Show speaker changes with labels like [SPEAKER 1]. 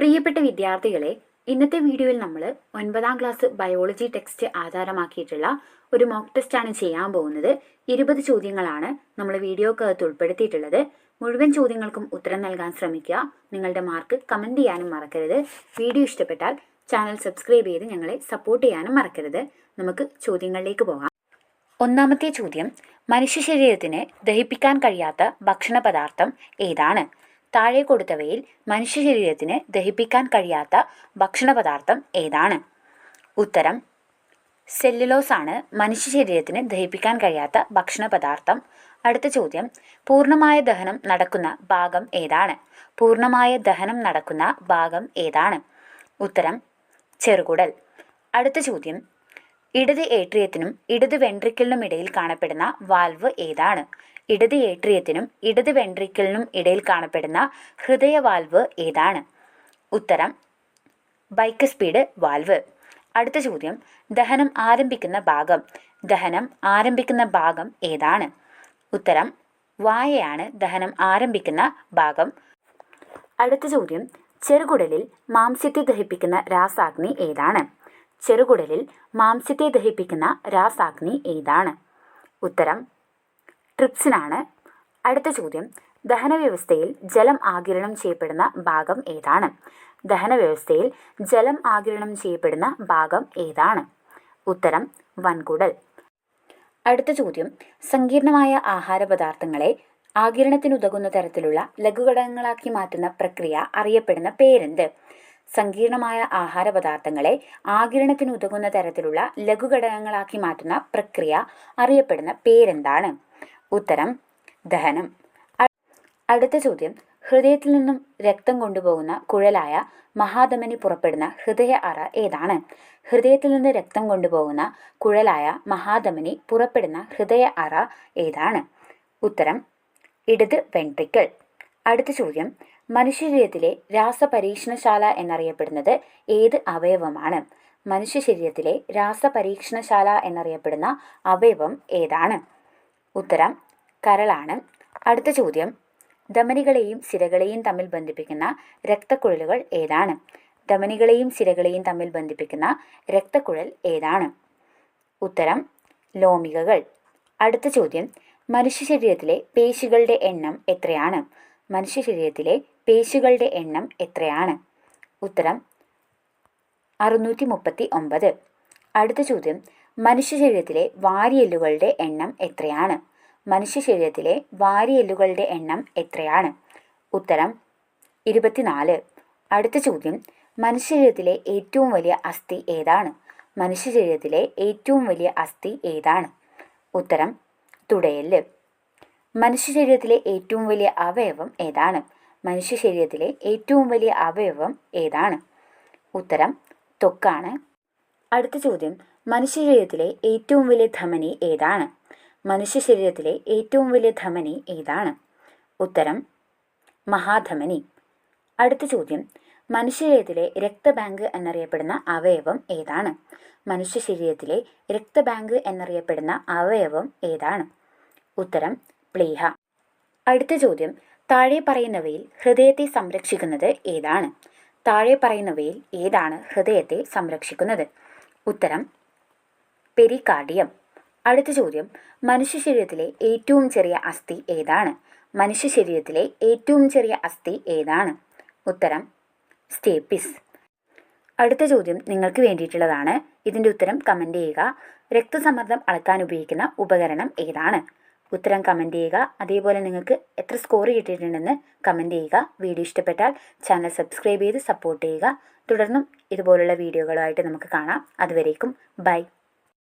[SPEAKER 1] പ്രിയപ്പെട്ട വിദ്യാർത്ഥികളെ, ഇന്നത്തെ വീഡിയോയിൽ നമ്മൾ 9ാം ക്ലാസ് ബയോളജി ടെക്സ്റ്റ് ആധാരമാക്കിയിട്ടുള്ള ഒരു മോക്ക് ടെസ്റ്റാണ് ചെയ്യാൻ പോകുന്നത്. 20 ചോദ്യങ്ങളാണ് നമ്മൾ വീഡിയോക്കകത്ത് ഉൾപ്പെടുത്തിയിട്ടുള്ളത്. മുഴുവൻ ചോദ്യങ്ങൾക്കും ഉത്തരം നൽകാൻ ശ്രമിക്കുക. നിങ്ങളുടെ മാർക്ക് കമൻറ്റ് ചെയ്യാനും മറക്കരുത്. വീഡിയോ ഇഷ്ടപ്പെട്ടാൽ ചാനൽ സബ്സ്ക്രൈബ് ചെയ്ത് ഞങ്ങളെ സപ്പോർട്ട് ചെയ്യാനും മറക്കരുത്. നമുക്ക് ചോദ്യങ്ങളിലേക്ക് പോകാം. ഒന്നാമത്തെ ചോദ്യം, മനുഷ്യ ശരീരത്തിന് ദഹിപ്പിക്കാൻ കഴിയാത്ത ഭക്ഷണ പദാർത്ഥം ഏതാണ്? താഴെ കൊടുത്തവയിൽ മനുഷ്യ ശരീരത്തിന് ദഹിപ്പിക്കാൻ കഴിയാത്ത ഭക്ഷണ പദാർത്ഥം ഏതാണ്? ഉത്തരം സെല്ലുലോസ് ആണ് മനുഷ്യ ശരീരത്തിന് ദഹിപ്പിക്കാൻ കഴിയാത്ത ഭക്ഷണ പദാർത്ഥം. അടുത്ത ചോദ്യം, പൂർണ്ണമായ ദഹനം നടക്കുന്ന ഭാഗം ഏതാണ്? പൂർണ്ണമായ ദഹനം നടക്കുന്ന ഭാഗം ഏതാണ്? ഉത്തരം ചെറുകുടൽ. അടുത്ത ചോദ്യം, ഇടത് ഏട്രിയത്തിനും ഇടത് വെൻട്രിക്കിളിനും ഇടയിൽ കാണപ്പെടുന്ന വാൽവ് ഏതാണ്? ഇടത് ഏട്രിയത്തിനും ഇടത് വെൻട്രിക്കിളിനും ഇടയിൽ കാണപ്പെടുന്ന ഹൃദയ വാൽവ് ഏതാണ്? ഉത്തരം ബൈക്കസ്പീഡ് വാൽവ്. അടുത്ത ചോദ്യം, ദഹനം ആരംഭിക്കുന്ന ഭാഗം ഏതാണ്? ഉത്തരം വായയാണ് ദഹനം ആരംഭിക്കുന്ന ഭാഗം. അടുത്ത ചോദ്യം, ചെറുകുടലിൽ മാംസ്യത്തെ ദഹിപ്പിക്കുന്ന രാസാഗ്നി ഏതാണ്? ചെറുകുടലിൽ മാംസ്യത്തെ ദഹിപ്പിക്കുന്ന രാസാഗ്നി ഏതാണ്? ഉത്തരം ട്രിപ്സിനാണ്. അടുത്ത ചോദ്യം, ദഹനവ്യവസ്ഥയിൽ ജലം ആഗിരണം ചെയ്യപ്പെടുന്ന ഭാഗം ഏതാണ്? ദഹനവ്യവസ്ഥയിൽ ജലം ആഗിരണം ചെയ്യപ്പെടുന്ന ഭാഗം ഏതാണ്? ഉത്തരം വൻകുടൽ. അടുത്ത ചോദ്യം, സങ്കീർണമായ ആഹാരപദാർത്ഥങ്ങളെ ആഗിരണത്തിനുതകുന്ന തരത്തിലുള്ള ലഘുഘടകങ്ങളാക്കി മാറ്റുന്ന പ്രക്രിയ അറിയപ്പെടുന്ന പേരെന്ത്? സങ്കീർണമായ ആഹാരപദാർത്ഥങ്ങളെ ആഗിരണത്തിനുതകുന്ന തരത്തിലുള്ള ലഘുഘടകങ്ങളാക്കി മാറ്റുന്ന പ്രക്രിയ അറിയപ്പെടുന്ന പേരെന്താണ്? ഉത്തരം ദഹനം. അടുത്ത ചോദ്യം, ഹൃദയത്തിൽ നിന്നും രക്തം കൊണ്ടുപോകുന്ന കുഴലായ മഹാധമനി പുറപ്പെടുന്ന ഹൃദയ അറ ഏതാണ്? ഹൃദയത്തിൽ നിന്ന് രക്തം കൊണ്ടുപോകുന്ന കുഴലായ മഹാധമനി പുറപ്പെടുന്ന ഹൃദയ അറ ഏതാണ്? ഉത്തരം ഇടത് വെൻട്രിക്കിൾ. അടുത്ത ചോദ്യം, മനുഷ്യശരീരത്തിലെ രാസപരീക്ഷണശാല എന്നറിയപ്പെടുന്നത് ഏത് അവയവമാണ്? മനുഷ്യശരീരത്തിലെ രാസപരീക്ഷണശാല എന്നറിയപ്പെടുന്ന അവയവം ഏതാണ്? ഉത്തരം കരളാണ്. അടുത്ത ചോദ്യം, ധമനികളെയും സിരകളെയും തമ്മിൽ ബന്ധിപ്പിക്കുന്ന രക്തക്കുഴലുകൾ ഏതാണ്? ധമനികളെയും സിരകളെയും തമ്മിൽ ബന്ധിപ്പിക്കുന്ന രക്തക്കുഴൽ ഏതാണ്? ഉത്തരം ലോമികകൾ. അടുത്ത ചോദ്യം, മനുഷ്യ ശരീരത്തിലെ പേശികളുടെ എണ്ണം എത്രയാണ്? മനുഷ്യ ശരീരത്തിലെ പേശികളുടെ എണ്ണം എത്രയാണ്? ഉത്തരം 639. അടുത്ത ചോദ്യം, മനുഷ്യ ശരീരത്തിലെ വാരിയെല്ലുകളുടെ എണ്ണം എത്രയാണ്? മനുഷ്യ ശരീരത്തിലെ വാരിയെല്ലുകളുടെ എണ്ണം എത്രയാണ്? ഉത്തരം 24. അടുത്ത ചോദ്യം, മനുഷ്യ ശരീരത്തിലെ ഏറ്റവും വലിയ അസ്ഥി ഏതാണ്? മനുഷ്യ ശരീരത്തിലെ ഏറ്റവും വലിയ അസ്ഥി ഏതാണ്? ഉത്തരം തുടയെല്ല്. മനുഷ്യ ശരീരത്തിലെ ഏറ്റവും വലിയ അവയവം ഏതാണ്? മനുഷ്യ ശരീരത്തിലെ ഏറ്റവും വലിയ അവയവം ഏതാണ്? ഉത്തരം ത്വക്കാണ്. അടുത്ത ചോദ്യം, മനുഷ്യ ശരീരത്തിലെ ഏറ്റവും വലിയ ധമനി ഏതാണ്? മനുഷ്യ ശരീരത്തിലെ ഏറ്റവും വലിയ ധമനി ഏതാണ്? ഉത്തരം മഹാധമനി. അടുത്ത ചോദ്യം, മനുഷ്യ ശരീരത്തിലെ രക്തബാങ്ക് എന്നറിയപ്പെടുന്ന അവയവം ഏതാണ്? മനുഷ്യ ശരീരത്തിലെ രക്തബാങ്ക് എന്നറിയപ്പെടുന്ന അവയവം ഏതാണ്? ഉത്തരം പ്ലീഹ. അടുത്ത ചോദ്യം, താഴെ പറയുന്നവയിൽ ഹൃദയത്തെ സംരക്ഷിക്കുന്നത് ഏതാണ്? താഴെ പറയുന്നവയിൽ ഏതാണ് ഹൃദയത്തെ സംരക്ഷിക്കുന്നത്? ഉത്തരം പെരികാർഡിയം. അടുത്ത ചോദ്യം, മനുഷ്യ ശരീരത്തിലെ ഏറ്റവും ചെറിയ അസ്ഥി ഏതാണ്? മനുഷ്യ ശരീരത്തിലെ ഏറ്റവും ചെറിയ അസ്ഥി ഏതാണ്? ഉത്തരം സ്റ്റേപ്പിസ്. അടുത്ത ചോദ്യം നിങ്ങൾക്ക് വേണ്ടിയിട്ടുള്ളതാണ്. ഇതിൻ്റെ ഉത്തരം കമൻറ്റ് ചെയ്യുക. രക്തസമ്മർദ്ദം അളക്കാൻ ഉപയോഗിക്കുന്ന ഉപകരണം ഏതാണ്? ഉത്തരം കമൻറ്റ് ചെയ്യുക. അതേപോലെ നിങ്ങൾക്ക് എത്ര സ്കോർ കിട്ടിയിട്ടുണ്ടെന്ന് കമൻറ്റ് ചെയ്യുക. വീഡിയോ ഇഷ്ടപ്പെട്ടാൽ ചാനൽ സബ്സ്ക്രൈബ് ചെയ്ത് സപ്പോർട്ട് ചെയ്യുക. തുടർന്നും ഇതുപോലുള്ള വീഡിയോകളുമായിട്ട് നമുക്ക് കാണാം. അതുവരേക്കും ബൈ.